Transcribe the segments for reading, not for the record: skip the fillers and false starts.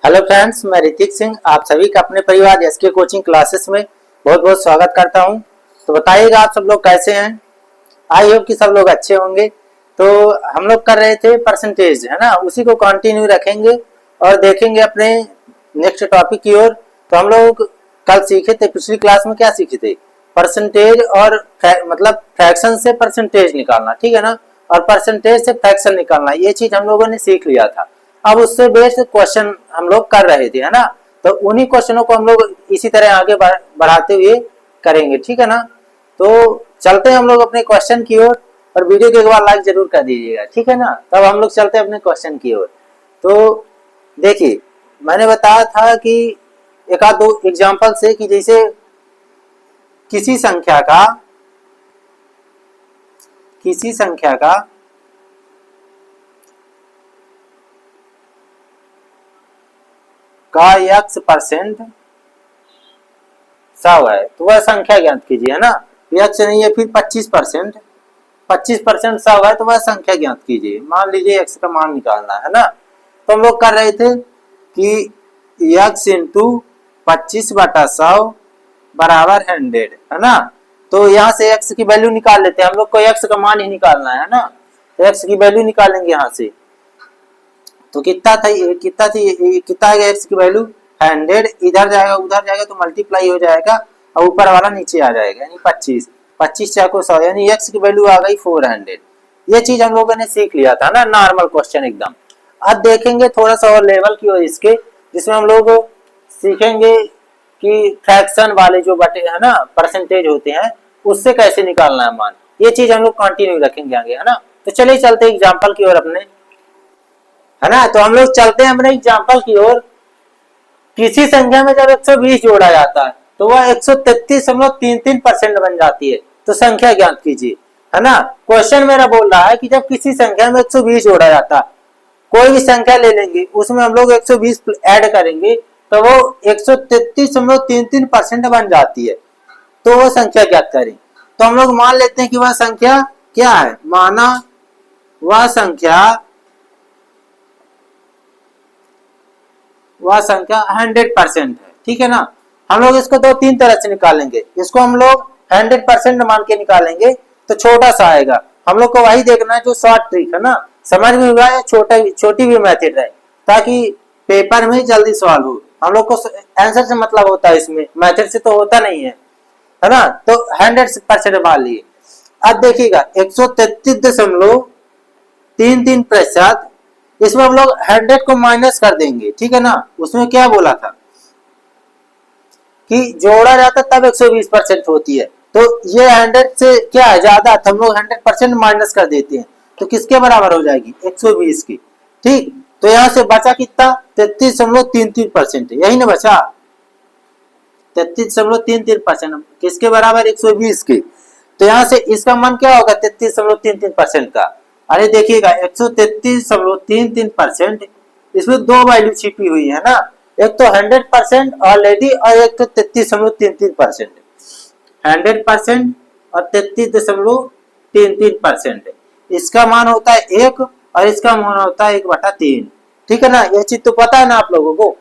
Hello friends, मैं ऋतिक सिंह आप सभी का अपने परिवार एसके कोचिंग क्लासेस में बहुत बहुत स्वागत करता हूं। तो बताइएगा आप सब लोग कैसे हैं। आई होप कि सब लोग अच्छे होंगे। तो हम लोग कर रहे थे परसेंटेज, है ना, उसी को कंटिन्यू रखेंगे और देखेंगे अपने नेक्स्ट टॉपिक की ओर। तो हम लोग कल सीखे थे, पिछली क्लास में क्या सीखे थे, परसेंटेज और मतलब फ्रैक्शन से परसेंटेज निकालना, ठीक है ना, और परसेंटेज से फ्रैक्शन निकालना, ये चीज हम लोगों ने सीख लिया था। अब उससे बेस्ड क्वेश्चन हम लोग कर रहे थे, है ना। तो उन्हीं क्वेश्चनों को हम लोग इसी तरह आगे बढ़ाते हुए करेंगे, ठीक है ना। तो चलते हैं हम लोग अपने क्वेश्चन की ओर, और वीडियो को एक बार लाइक जरूर कर दीजिएगा, ठीक है ना। तब हम लोग चलते हैं अपने क्वेश्चन की ओर। तो देखिए, मैंने बताया था कि एक आध दो एग्जांपल से कि जैसे किसी संख्या का x परसेंट 100 है तो वह संख्या ज्ञात कीजिए, है ना। x नहीं है, फिर 25% 100 है तो वह संख्या ज्ञात कीजिए। मान लीजिए x का मान निकालना है ना। तो हम लोग कर रहे थे कि x इंटू 25/100 बराबर 100, है ना। तो यहाँ से x की वैल्यू निकाल लेते हैं, हम लोग को x का मान ही निकालना है ना। तो x की वैल्यू निकालेंगे यहाँ से। तो कितना आएगा x की वैल्यू 100, इधर जाएगा उधर जाएगा तो मल्टीप्लाई हो जाएगा और ऊपर वाला नीचे आ जाएगा, यानी 25 चाको 100, यानी x की वैल्यू आ गई 400। ये चीज हम लोगों ने सीख लिया था ना, नॉर्मल क्वेश्चन एकदम। अब देखेंगे थोड़ा सा और लेवल की और इसके, जिसमें हम लोग सीखेंगे कि फ्रैक्शन वाले जो बटे है ना, परसेंटेज होते हैं, उससे कैसे निकालना है मान। ये चीज हम लोग कंटिन्यू रखेंगे आगे, है ना। तो चलिए चलते एग्जाम्पल की ओर अपने, है ना। तो हम लोग चलते हैं अपने एग्जाम्पल की ओर। किसी संख्या में जब 120 जोड़ा जाता है तो वह 133.33% बन जाती है। तो संख्या ज्ञात कीजिए, है ना। क्वेश्चन मेरा बोल रहा है कि जब किसी संख्या में 120 जोड़ा जाता है, कोई भी संख्या ले लेंगे, उसमें हम लोग 120 ऐड करेंगे तो वो 133.33% बन जाती है। तो वो संख्या ज्ञात करें। तो हम लोग मान लेते हैं कि वह संख्या क्या है, माना वह संख्या 100% है, ठीक है ना। हम लोग इसको दो तीन तरह से निकालेंगे। इसको हम लोग 100% मान के निकालेंगे तो छोटा सा आएगा। हम लोग को वही देखना है जो शॉर्ट ट्रिक है ना, समझ में हुआ है, छोटी भी मेथड है, ताकि पेपर में जल्दी सॉल्व हो। हम लोग को आंसर से मतलब होता है, इसमें मेथड से तो होता नहीं है ना। तो 100% मान लिए। अब देखिएगा 133.33%, इसमें हम लोग 100 को माइनस कर देंगे, ठीक है ना। उसमें क्या बोला था कि जोड़ा जाता तब 120% होती है। तो ये 100 से क्या है, ज्यादा, तो हम लोग 100% माइनस कर देते हैं। तो किसके बराबर हो जाएगी, 120 की, ठीक। तो यहां से बचा कितना, 33.33%, यही ना बचा, 33.33%, किसके बराबर, 120 के। तो यहां से इसका मान क्या होगा 33.33% का। अरे देखिएगा 133.33%, इसमें दो वैल्यू छिपी हुई है ना, एक तो 100% ऑलरेडी और एक तो 33.33%। 100% और 33.33%, इसका मान होता है 1 और इसका मान होता है 1/3, ठीक है ना। ये चीज तो पता है ना आप लोगों को।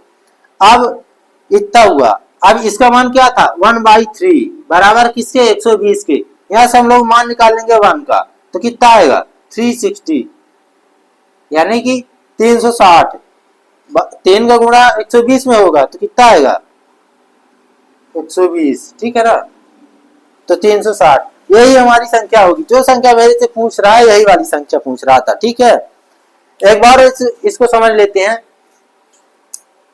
अब इतना हुआ। अब इसका मान क्या था, 1/3 बराबर किसके, 120 के। यहां से हम लोग मान निकालेंगे 1 का, तो कितना आएगा 360, यानी कि 360। 3 का गुणा 120 में होगा तो कितना आएगा 120, ठीक है ना। तो 360 यही हमारी संख्या होगी। जो संख्या मेरे से पूछ रहा है यही वाली संख्या पूछ रहा था, ठीक है। एक बार इसको समझ लेते हैं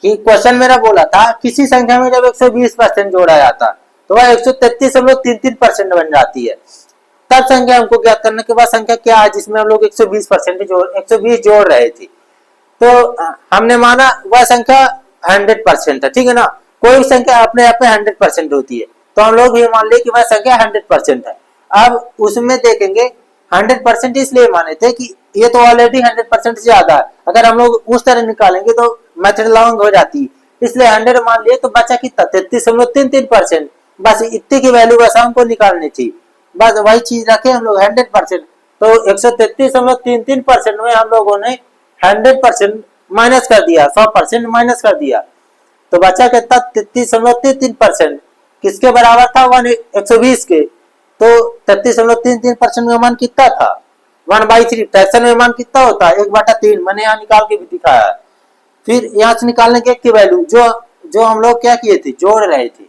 कि क्वेश्चन मेरा बोला था किसी संख्या में जब 120% जोड़ा जाता तो वह 133.33% बन जाती है। तब संख्या हमको ज्ञात करने के बाद संख्या क्या है जिसमें हम लोग 120 जोड़ रहे थे। तो हमने माना वह संख्या 100% है, ठीक है ना। कोई संख्या अपने आप में 100% होती है, तो हम लोग ये मान ले कि वह संख्या 100% है। अब उसमें देखेंगे 100% इसलिए माने थे कि ये तो ऑलरेडी 100% से ज्यादा है। अगर हम लोग उस तरह निकालेंगे तो मेथड लॉन्ग हो जाती है, इसलिए 100 मान लिए। तो बचा कितना 33.33%, बस इतनी की वैल्यू बस हमको निकालनी थी, बस वही चीज रखे हम लोग 100%। तो 133.33% में हम लोगों ने 100% माइनस कर दिया, 100% माइनस कर दिया, तो बचा कितना 33.33%। किसके बराबर था? 120 के। तो 33.33% का मान कितना था? 1/3। फ्रैक्शन में मान कितना होता है? 1/3। मैंने यहाँ निकाल के भी दिखाया है। फिर यहाँ से निकालने के की वैल्यू जो जो हम लोग क्या किए थे, जोड़ रहे थे,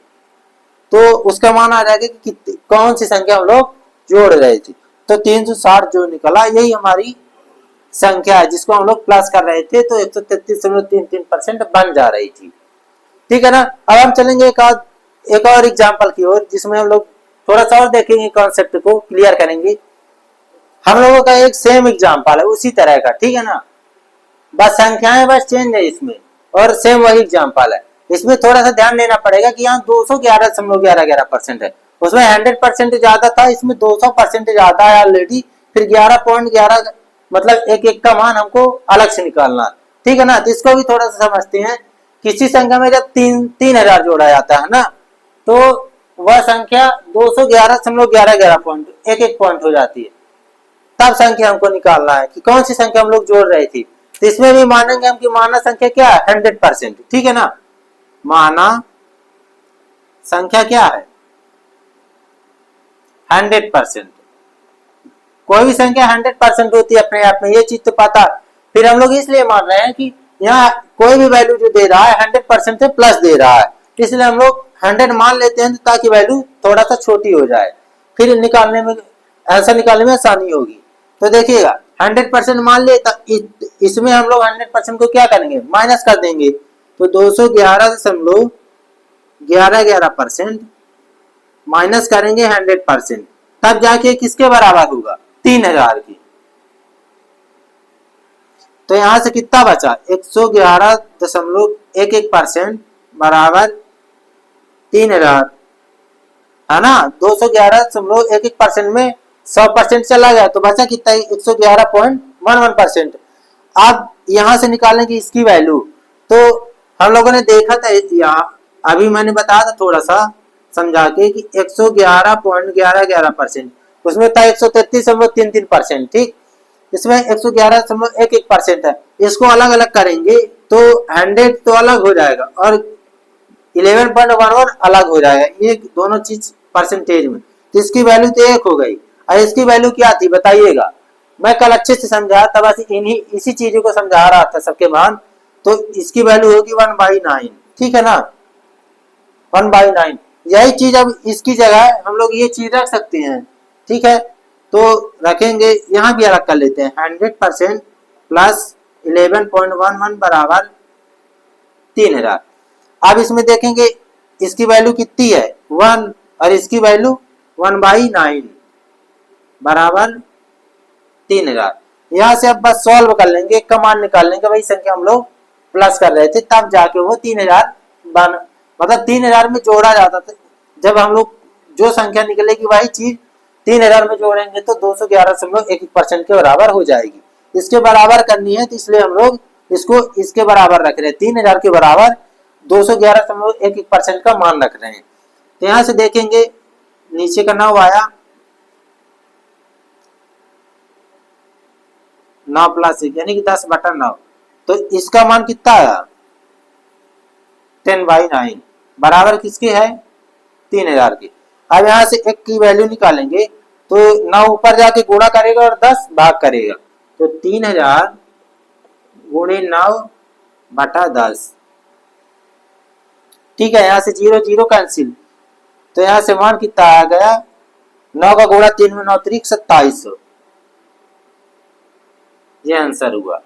तो उसका मान आ जाएगा कि कौन सी संख्या हम लोग जोड़ रहे थे। तो 360 जो निकला यही हमारी संख्या है जिसको हम लोग प्लस कर रहे थे, तो 133.33% बन जा रही थी। ठीक है ना। अब हम चलेंगे एक और एग्जाम्पल की ओर जिसमें हम लोग थोड़ा सा और देखेंगे, कॉन्सेप्ट को क्लियर करेंगे। हम लोगों का एक सेम एग्जाम्पल है उसी तरह का, ठीक है ना, बस संख्याएं बस चेंज है इसमें, और सेम वही एग्जाम्पल है। इसमें थोड़ा सा ध्यान देना पड़ेगा कि यहाँ 211.11% है, उसमें 100% ज्यादा था, इसमें 200% ज्यादा है ऑलरेडी। फिर 11.11 मतलब एक एक का मान हमको अलग से निकालना, ठीक है ना। तो इसको भी थोड़ा सा समझते हैं। किसी संख्या में जब 3000 जोड़ा जाता है ना, तो वह संख्या 211.11 पॉइंट एक एक पॉइंट हो जाती है। तब संख्या हमको निकालना है कि कौन सी संख्या हम लोग जोड़ रहे थे। तो इसमें भी मानेंगे हम कि माना संख्या क्या है? 100%, ठीक है ना। माना संख्या क्या है? 100%। कोई भी संख्या 100% होती है अपने आप में, ये चीज तो पता। फिर हम लोग इसलिए मान रहे हैं कि यहाँ कोई भी वैल्यू जो दे रहा है 100% से प्लस दे रहा है, इसलिए हम लोग 100 मान लेते हैं ताकि वैल्यू थोड़ा सा छोटी हो जाए, फिर निकालने में आंसर निकालने में आसानी होगी। तो देखिएगा 100% मान ले, इसमें हम लोग 100% को क्या करेंगे? माइनस कर देंगे। तो 211.11% माइनस करेंगे 100%, तब जाके किसके बराबर होगा? 3000 की। तो यहां से कितना बचा? 111.11% बराबर 3000, है ना। 211.11% में 100% चला गया तो बचा कितना? 111.11%। अब यहां से निकालेंगे इसकी वैल्यू, तो हम लोगों ने देखा था यहाँ, अभी मैंने बताया था थोड़ा सा समझा के कि 111.11%, उसमें था 133.33%, ठीक। इसमें 111.11% है। इसको अलग अलग करेंगे तो 100 तो अलग हो जाएगा और 11.11 अलग हो जाएगा, ये दोनों चीज परसेंटेज में। तो इसकी वैल्यू तो 1 हो गई, और इसकी वैल्यू क्या थी बताइएगा? मैं कल अच्छे से समझाया, तब इसी चीजों को समझा रहा था सबके मान। तो इसकी वैल्यू होगी 1/9, ठीक है ना, 1/9। यही चीज अब इसकी जगह हम लोग ये चीज रख सकते हैं, ठीक है। तो रखेंगे, यहाँ भी अलग कर लेते हैं। 100% प्लस 11.11 बराबर 3000। अब इसमें देखेंगे इसकी वैल्यू कितनी है? 1, और इसकी वैल्यू 1/9 बराबर 3000। यहाँ से अब बस सॉल्व कर लेंगे, एक का मान निकाल लेंगे, वही संख्या हम लोग प्लस कर रहे थे, तब जाके वो 3000 बन, मतलब 3000 में जोड़ा जाता था। जब हम लोग जो संख्या निकलेगी वही चीज 3000 में जोड़ेंगे तो 211.11% के बराबर हो जाएगी। इसके बराबर करनी है तो इसलिए हम लोग इसको इसके बराबर रख रहे हैं, 3000 के बराबर 211.11% का मान रख रहे हैं। तो यहां से देखेंगे नीचे का 9 आया, 9 प्लस 1 यानी कि 10/9। तो इसका मान कितना आया? 10/9 बराबर किसके है? 3000 की। अब यहाँ से 1 की वैल्यू निकालेंगे तो 9 ऊपर जाके गुणा करेगा और 10 भाग करेगा, तो 3000 गुणे 9/10, ठीक है। यहाँ से 0 0 कैंसिल, तो यहाँ से मान कितना आ गया? 9 का गुणा 3 में 9 3 2700, ये आंसर हुआ,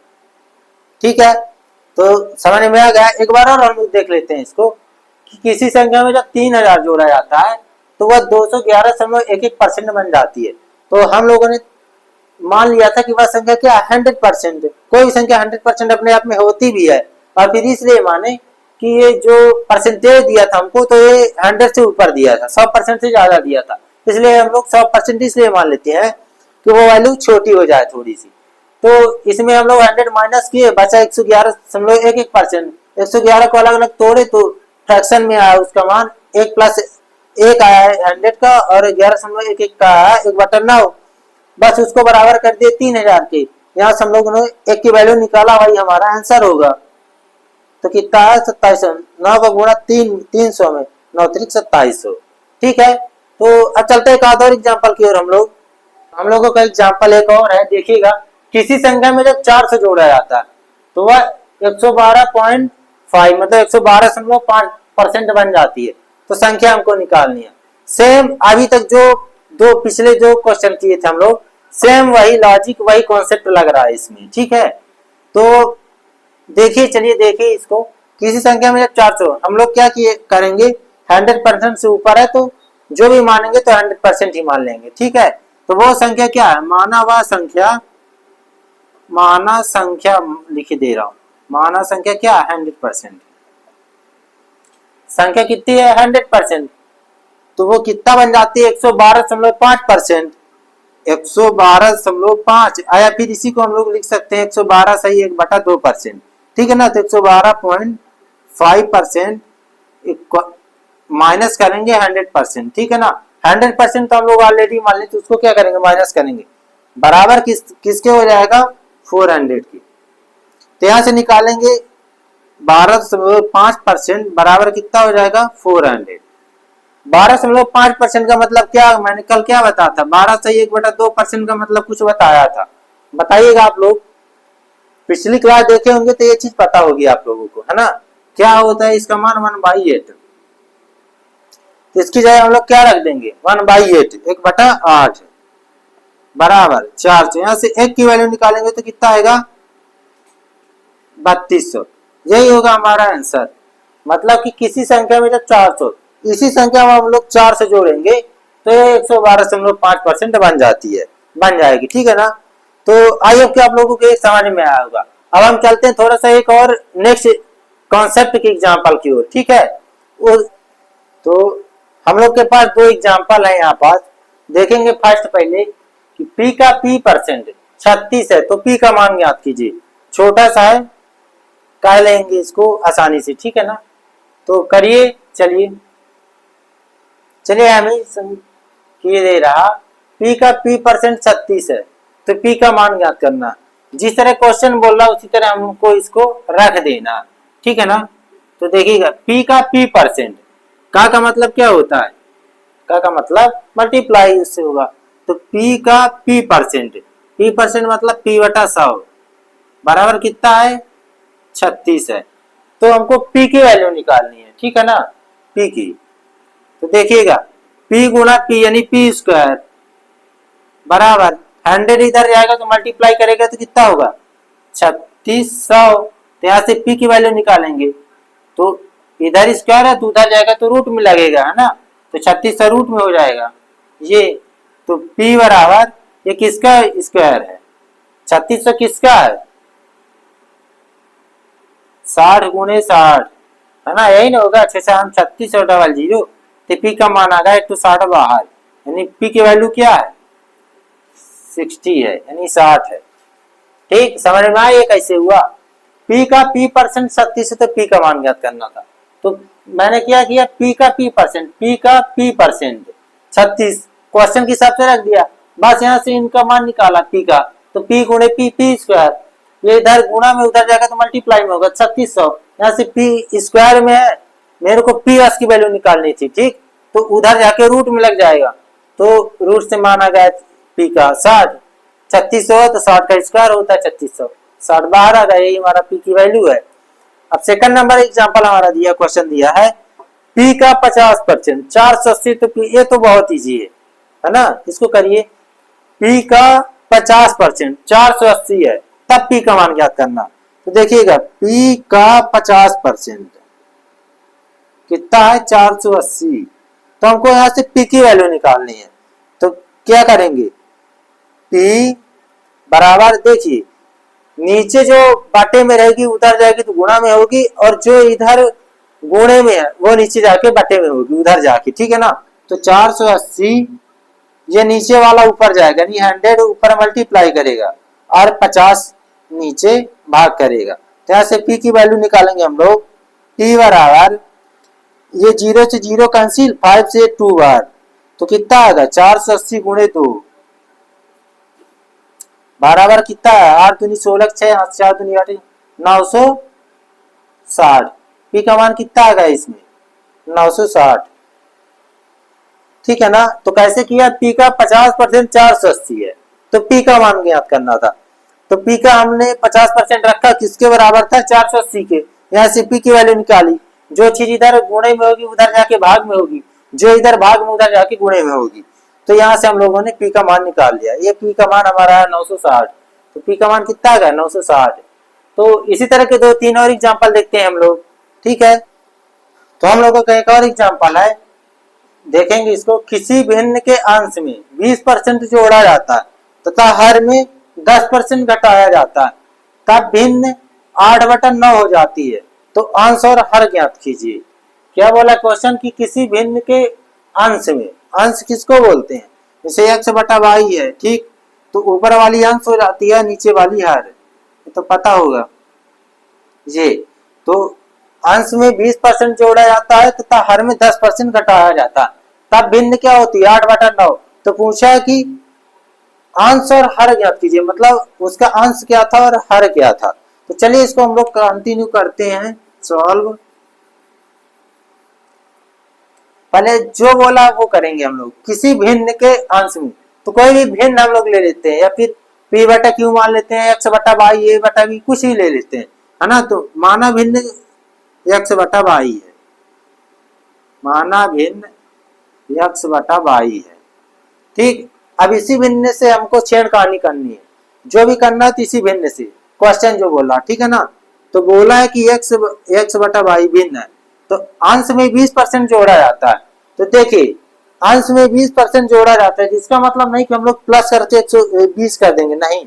ठीक है। तो समझ में आ गया। एक बार और हम लोग देख लेते हैं इसको कि किसी संख्या में जब 3000 जोड़ा जाता है तो वह 211.11% बन जाती है। तो हम लोगों ने मान लिया था कि वह संख्या क्या है? 100%। कोई भी संख्या 100% अपने आप में होती भी है, और फिर इसलिए माने कि ये जो परसेंटेज दिया था हमको, तो ये 100 से ऊपर दिया था, 100% से ज्यादा दिया था, इसलिए हम लोग 100% इसलिए मान लेते हैं कि वो वैल्यू छोटी हो जाए थोड़ी सी। तो इसमें हम लोग 100 माइनस किए, बचा 111.11%। 111 को अलग अलग तोड़े तो फ्रैक्शन में आया उसका मान 1 प्लस 1 आया है 100 का, और 11.11 का आया 1/9। बस उसको बराबर कर दिए 3000 के, यहाँ से हम लोगों ने एक की वैल्यू निकाला, वही हमारा आंसर होगा। तो कितना है 2700, 9 का गुणा 300 में 9 त्रिक 2700। ठीक है, तो अब चलते एक आधा और एग्जाम्पल की ओर। हम लोगों का एग्जाम्पल एक और है, देखिएगा। किसी संख्या में जब 4 से जोड़ा जाता है तो वह 112.5 मतलब 112.5% बन जाती है। तो संख्या हमको निकालनी है। सेम अभी तक जो दो पिछले जो क्वेश्चन किए थे हम लोग, सेम वही लॉजिक वही कॉन्सेप्ट लग रहा है इसमें। ठीक है, तो देखिए, चलिए देखिए इसको। किसी संख्या में जब 400, हम लोग क्या किए करेंगे, 100% से ऊपर है तो जो भी मानेंगे तो 100% ही मान लेंगे। ठीक है, तो वो संख्या क्या है, माना संख्या लिख दे रहा हूं। माना संख्या क्या है 100%। संख्या कितनी है 100%, तो वो कितना बन जाती है 112.5%। 112.5 आया, फिर इसी को हम लोग लिख सकते हैं 112 सही 1/2%। ठीक है ना, तो 112.5% माइनस करेंगे 100%। ठीक है ना, 100% तो हम लोग ऑलरेडी मान लेते, उसको क्या करेंगे माइनस करेंगे, बराबर किसके हो जाएगा 400 की। तो यहां से निकालेंगे 12.5% बराबर कितना हो जाएगा 400। 12.5% का मतलब क्या, मैंने कल क्या बताया था, 12 से 1/2% का मतलब कुछ बताया था, बताइएगा आप लोग। पिछली क्लास देखे होंगे तो ये चीज पता होगी आप लोगों को, है ना। क्या होता है इसका मान 1/8। तो इसकी जगह हम लोग क्या रख देंगे 1/8 1/8 बराबर 400। यहां से एक की वैल्यू निकालेंगे तो कितना आएगा 3200। यही होगा हमारा आंसर। मतलब कि किसी संख्या में जब 400, इसी संख्या में हम लोग 4 से जोड़ेंगे तो ये 112.5% बन जाएगी। ठीक है ना, तो आई होप कि आप लोगों को समझ में आया होगा। अब हम चलते हैं थोड़ा सा एक और नेक्स्ट कॉन्सेप्ट के एग्जांपल की ओर। ठीक है, तो हम लोग के पास दो एग्जांपल है यहाँ पास। देखेंगे फर्स्ट पहले कि p का p% 36 है, तो p का मान ज्ञात कीजिए। छोटा सा है, कह लेंगे इसको आसानी से। ठीक है ना, तो करिए। चलिए हमें ये दे रहा p का p% 36 है, तो p का मान ज्ञात करना। जिस तरह क्वेश्चन बोल रहा उसी तरह हमको इसको रख देना। ठीक है ना, तो देखिएगा p का p% का मतलब क्या होता है, का मतलब मल्टीप्लाई उससे होगा। तो p का p% मतलब p/100 बराबर कितना है 36 है। तो हमको p की वैल्यू निकालनी है। ठीक है ना, p की, तो देखिएगा p गुणा p यानी p² बराबर 100 इधर जाएगा तो मल्टीप्लाई करेगा तो कितना होगा 3600। तो यहाँ से p की वैल्यू निकालेंगे तो इधर स्क्वायर है तो उधर जाएगा तो रूट में लगेगा, है ना। तो 3600 रूट में हो जाएगा ये। तो p बराबर ये किसका स्क्वायर है, 3600 किसका है 60 गुणे 60, है ना, यही ना होगा। अच्छे से हम 3600 तो p का मान आ गया 160 बाहर, यानी p की वैल्यू क्या है 60 है, यानी 60 है। ठीक, समझ में आया ये कैसे हुआ। p का p% 36 तो p का मान ज्ञात करना था। तो मैंने क्या किया p का p% 36 क्वेश्चन के हिसाब से रख दिया, बस यहाँ से इनका मान निकाला p का। तो p गुणे p², ये इधर गुणा में उधर जाएगा तो मल्टीप्लाई में होगा 3600। यहाँ से p² में है, मेरे को p की वैल्यू निकालनी थी। ठीक, तो उधर जाके रूट में लग जाएगा, तो रूट से मान आ गया p का 60। 3600 तो 60 का स्क्वायर होता है 3600, 60 बाहर आ गया, यही हमारा p की वैल्यू है। अब सेकंड नंबर एग्जांपल हमारा दिया, क्वेश्चन दिया है p का 50% 480। तो p ये तो बहुत इजी है ना, इसको करिए। p का 50% 480 है, तब p का मान ज्ञात करना। तो देखिएगा p का 50% कितना है 480, तो हमको यहां से p की वैल्यू निकालनी है। तो क्या करेंगे, p बराबर, देखिए नीचे जो बाटे में रहेगी उधर जाएगी तो गुणा में होगी, और जो इधर गुणे में है वो नीचे जाके बाटे में होगी उधर जाके। ठीक है ना, तो 480 ये नीचे वाला ऊपर जाएगा, यानी 100 ऊपर मल्टीप्लाई करेगा और 50 नीचे भाग करेगा। तो यहाँ से p की वैल्यू निकालेंगे हम लोग। p बराबर ये 0 से 0 कैंसिल, 5 से 2 बार, तो कितना आएगा 480 गुणे 2 बराबर कितना है, 8 दूनी 16 6 4 दूनी 8 960। पी का मान कितना आ गया इसमें 960, ठीक है ना। तो कैसे किया, पी का 50% 480 है, तो पी का मान ज्ञात करना था। तो पी का हमने 50% रखा, किसके बराबर था 480 के। यहाँ से पी की वैल्यू निकाली, जो चीज इधर गुणे में होगी उधर जाके भाग में होगी, जो इधर भाग में उधर जाके गुणे में होगी। तो यहाँ से हम लोगों ने पी का मान निकाल लिया। ये पी का मान हमारा है 960, तो पी का मान कितना आ गया 960। तो इसी तरह के 2-3 और एग्जाम्पल देखते हैं हम लोग, ठीक है। तो हम लोगों का एक और एग्जाम्पल है, देखेंगे इसको। किसी भिन्न के अंश में 20% जोड़ा जाता है तथा हर में 10% घटाया जाता है, तब भिन्न 8/9 हो जाती है। तो अंश और हर ज्ञात कीजिए। क्या बोला क्वेश्चन की किसी भिन्न के अंश में, अंश किसको बोलते हैं, जैसे x/y है, ठीक। तो ऊपर वाली अंश हो जाती है, नीचे वाली हर, तो पता होगा ये। तो अंश में 20% जोड़ा जाता है तथा हर में 10% घटाया जाता है, तब भिन्न क्या होती है 8/9। तो पूछा कि अंश और हर ज्ञात कीजिए, मतलब उसका अंश क्या था और हर क्या था। तो चलिए इसको हम लोग कंटिन्यू करते हैं सॉल्व। पहले जो बोला वो करेंगे हम लोग। किसी भिन्न के अंश में, तो कोई भी भिन्न हम लोग ले लेते हैं, या फिर p/q मान लेते हैं, x/y a/b कुछ ही ले लेते हैं, है ना। तो माना भिन्न x/y है, माना भिन्न x/y है, ठीक। अब इसी भिन्न से हमको छेड़खानी करनी है, जो भी करना है तो इसी भिन्न से, क्वेश्चन जो बोला, ठीक है ना। तो बोला है कि x/y भिन्न है, तो अंश में 20% जोड़ा जाता है। तो देखिए अंश में 20% जोड़ा जाता है, जिसका मतलब नहीं कि हम लोग प्लस करके 120 कर देंगे, नहीं,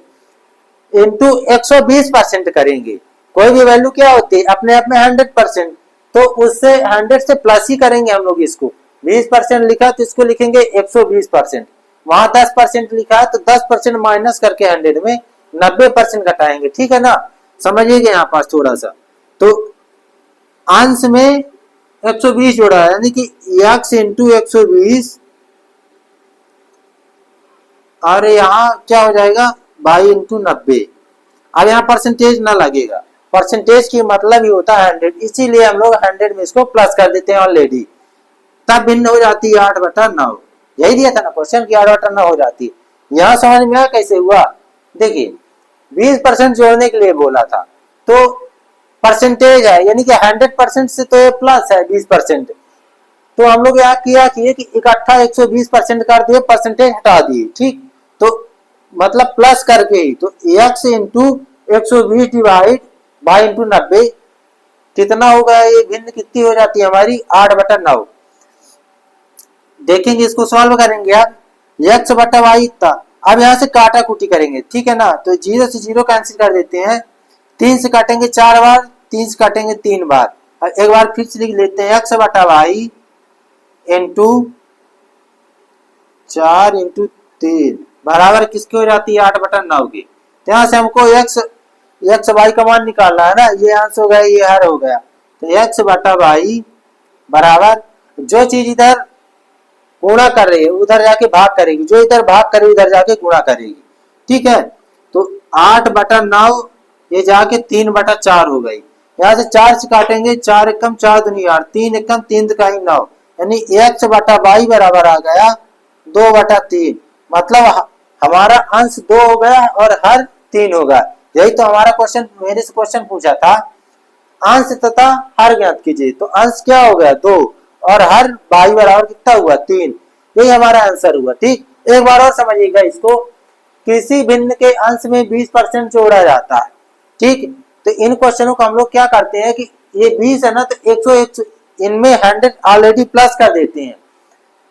इंटू 120% करेंगे। कोई भी वैल्यू क्या होती है अपने आप में 100%, तो उससे 100 से प्लस ही करेंगे हम लोग इसको। 20% लिखा तो इसको लिखेंगे 120%, वहां 10% लिखा है तो 10% माइनस करके 100 में 90% घटाएंगे, ठीक है ना। समझिएगा यहाँ पास थोड़ा सा। तो अंश में 120 जोड़ा है, यानी कि x इंटू 120, और यहाँ क्या हो जाएगा y इंटू 90। अब यहाँ परसेंटेज ना लगेगा, परसेंटेज की मतलब ही होता है 100, इसीलिए हम लोग 100 में इसको प्लस कर देते हैं ऑलरेडी। तब भिन्न हो जाती है 8/9, यही दिया था ना क्वेश्चन की 8/9 हो जाती है। यहाँ समझ में आया कैसे हुआ। देखिए 20% जोड़ने के लिए बोला था, तो परसेंटेज है, यानी कि 100% से तो ये प्लस है 20%। तो हम लोग यहाँ किया कि इकट्ठा 120% कर दिए, परसेंटेज हटा दिए, ठीक। तो मतलब प्लस करके ही, तो x into 120 divide y into 90 कितना होगा, ये भिन्न कितनी हो जाती है हमारी 8/9। देखेंगे इसको सॉल्व करेंगे। अब x/y था, अब यहाँ से काटा कुटी करेंगे, ठीक है ना। तो 0 से 0 कैंसिल कर देते हैं, 3 से काटेंगे 4 बार, 3 से काटेंगे 3 बार, और एक बार फिर से लिख लेते हैं x/y इंटू 4 इंटू 3 बराबर किसकी हो जाती है 8/9 की। तो यहाँ से हमको x y का मान निकालना है ना, ये आंसर हो गया, ये हर हो गया। तो x/y बराबर जो चीज इधर गुणा कर रही है उधर जाके भाग करेगी, जो इधर भाग करे उधर जाके गुणा करेगी, ठीक है। तो 8/9 ये जाके 3/4 हो गई। यहाँ से 4 से काटेंगे, 4 एकम 4 दूनी 8, 3 एकम 3 दुकाई 9, यानी x/y बराबर आ गया 2/3। मतलब हमारा अंश 2 हो गया और हर 3 होगा। यही तो हमारा क्वेश्चन, मेरे से क्वेश्चन पूछा था अंश तथा हर ज्ञात कीजिए। तो अंश क्या हो गया 2 और हर y बराबर कितना हुआ 3, यही हमारा आंसर हुआ, ठीक। एक बार और समझिएगा इसको। किसी भिन्न के अंश में 20% जोड़ा जाता है, ठीक। तो इन क्वेश्चनों को हम लोग क्या करते हैं कि ये 20 है ना, तो 101 इनमें 100 ऑलरेडी प्लस कर देते हैं।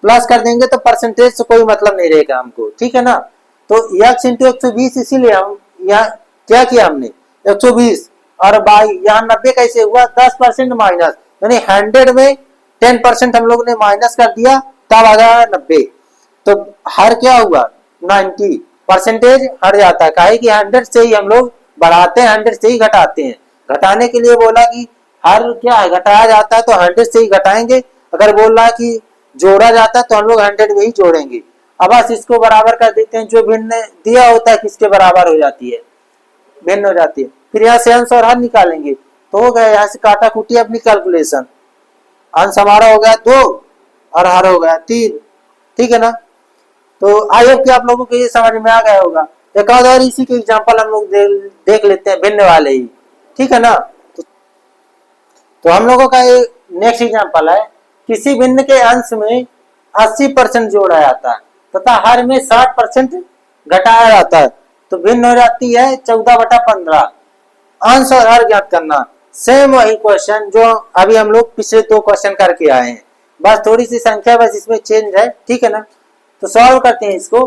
प्लस कर देंगे तो परसेंटेज से कोई मतलब नहीं रहेगा हमको, ठीक है ना। तो x इंटू 120, इसीलिए हम यहाँ क्या किया हमने 120, और बाई यहाँ 90 कैसे हुआ 10% माइनस, यानी 100 में 10% हम लोग ने माइनस कर दिया, तब आ गया 90। तो हर क्या हुआ 90, परसेंटेज हट जाता है, काहे कि 100 से ही हम लोग बढ़ाते हैं, 100 से ही घटाते हैं। घटाने के लिए बोला कि हर क्या है घटाया जाता है, तो 100 से ही घटाएंगे। अगर बोल रहा है कि जोड़ा जाता है तो हम लोग 100 में ही जोड़ेंगे। अब बस इसको बराबर कर देते हैं, जो भिन्न दिया होता है किसके बराबर हो जाती है, भिन्न हो जाती है। फिर यहाँ से अंश और हर निकालेंगे तो हो गया, यहाँ से काटा कुटी अपनी कैलकुलेशन। अंश हमारा हो गया 2 और हर हो गया 3, ठीक है ना। तो आई होप कि आप लोगों को ये समझ में आ गया होगा। एक और इसी के एग्जांपल हम लोग देख लेते हैं, भिन्न वाले ही, ठीक है ना। तो हम लोगों का ये नेक्स्ट एग्जांपल है, किसी भिन्न के अंश में 80% जोड़ा जाता है तथा हर में 60% घटाया जाता है, तो भिन्न हो जाती है 14/15। अंश और हर ज्ञात करना, सेम वही क्वेश्चन जो अभी हम लोग पिछले 2 क्वेश्चन करके आए हैं, बस थोड़ी सी संख्या बस इसमें चेंज है, ठीक है ना। तो सॉल्व करते हैं इसको।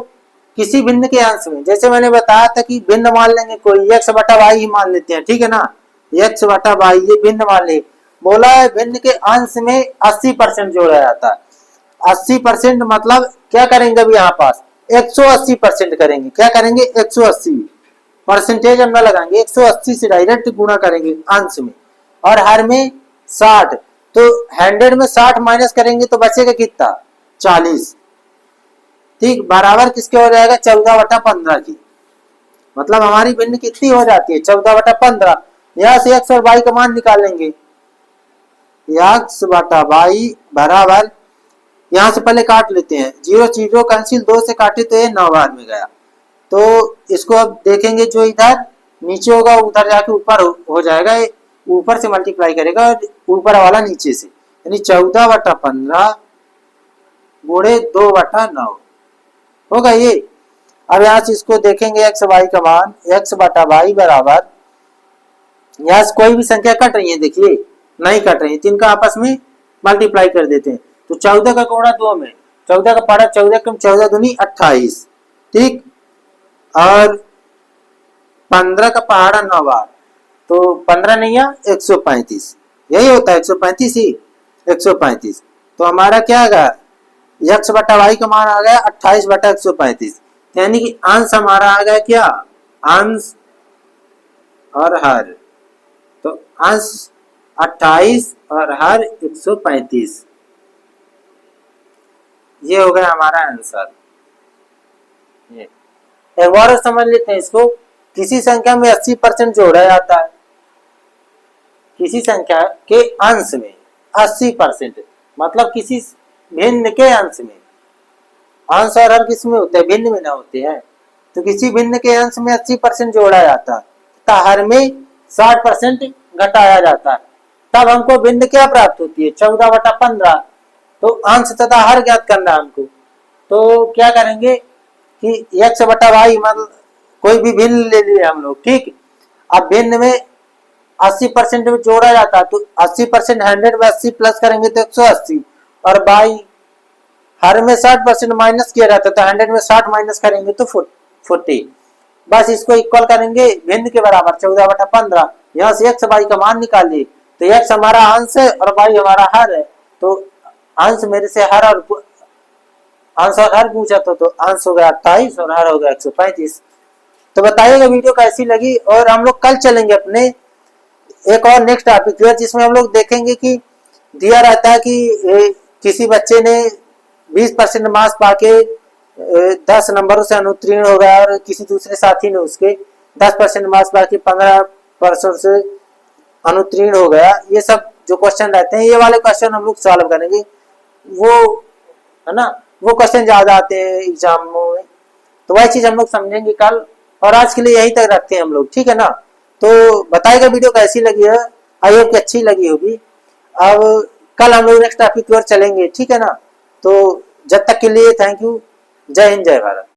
किसी भिन्न के अंश में, जैसे मैंने बताया था कि भिन्न मान लेंगे कोई, x/y ही मान लेते हैं, ठीक है ना, x/y ये भिन्न मान ले। बोला है भिन्न के अंश में 80% जोड़ा जाता है। 80% मतलब क्या करेंगे, अभी यहाँ पास 180% करेंगे, क्या करेंगे 180, परसेंटेज हम ना लगाएंगे, 180 से डायरेक्ट गुणा करेंगे अंश में, और हर में 60, तो 100 में 60 माइनस करेंगे तो बचेगा कितना 40, ठीक, बराबर किसके हो जाएगा 14/15 की। मतलब हमारी भिन्न कितनी हो जाती है 14/15। यहाँ से x और y का मान निकालेंगे, x/y बराबर, यहाँ से पहले काट लेते हैं, 0 0 कैंसिल, 2 से काटे तो ये 9 बार में गया। तो इसको अब देखेंगे, जो इधर नीचे होगा उधर जाके ऊपर हो जाएगा, ऊपर से मल्टीप्लाई करेगा और ऊपर वाला नीचे से, यानी 14/15 गुणे 2/9 होगा ये। अब यहाँ से इसको देखेंगे x y का मान, x/y बराबर, यहाँ से कोई भी संख्या कट रही है, देखिए नहीं कट रही है, तो इनका आपस में मल्टीप्लाई कर देते हैं। तो 14 का गुणा 2 में, 14 का पहाड़ा 14 कम 14 दूनी 28, ठीक, और 15 का पहाड़ा 9 बार, तो 15 नहीं 135, यही होता है 135 ही, 135। तो हमारा क्या आ गया, x/y का मान आ गया 28/135, यानी कि अंश हमारा आ गया क्या, अंश और हर, तो अंश 28 और हर 135, ये हो गया हमारा आंसर। एक बार समझ लेते हैं इसको, किसी संख्या में 80% जोड़ा जाता है, किसी संख्या के अंश में 80%, मतलब किसी भिन्न के अंश में, अंश और हर किस में होते हैं, भिन्न में ना होते हैं। तो किसी भिन्न के अंश में 80% जोड़ा जाता है तथा हर में 60% घटाया जाता है, तब हमको भिन्न क्या प्राप्त होती है 14/15। तो अंश तथा हर ज्ञात करना है हमको, तो क्या करेंगे कि x/y मतलब कोई भी भिन्न ले लिए हम लोग, ठीक। अब भिन्न में 80% में जोड़ा जाता है, तो 80% 100 में 80 प्लस करेंगे तो 180, और बाई हर में 60% माइनस किया जाता है, तो 100 में 60 माइनस करेंगे तो 40, बस इसको इक्वल करेंगे भिन्न के बराबर 14/15। यहाँ से x y का मान निकालिए, तो x हमारा अंश है और y हमारा हर है, तो अंश मेरे से हर और अंश और हर पूछा तो अंश हो गया 28 और हर हो गया 135। तो बताइएगा वीडियो कैसी लगी, और हम लोग कल चलेंगे अपने एक और नेक्स्ट टॉपिक, जिसमें हम लोग देखेंगे कि दिया रहता है कि किसी बच्चे ने 20% मार्क्स पाके 10 नंबरों से अनुत्तीर्ण हो गया, और किसी दूसरे साथी ने उसके 10% मार्क्स पाके 15% से अनुत्तीर्ण हो गया। ये सब जो क्वेश्चन रहते हैं, ये वाले क्वेश्चन हम लोग सॉल्व करेंगे, वो है ना, वो क्वेश्चन ज्यादा आते हैं एग्जामों में, तो वह चीज हम लोग समझेंगे कल। और आज के लिए यही तक रखते हैं हम लोग, ठीक है ना। तो बताइएगा वीडियो कैसी लगी है, आई होप कि अच्छी लगी होगी। अब कल हम लोग नेक्स्ट टॉपिक की ओर चलेंगे, ठीक है ना। तो जब तक के लिए थैंक यू, जय हिंद जय भारत।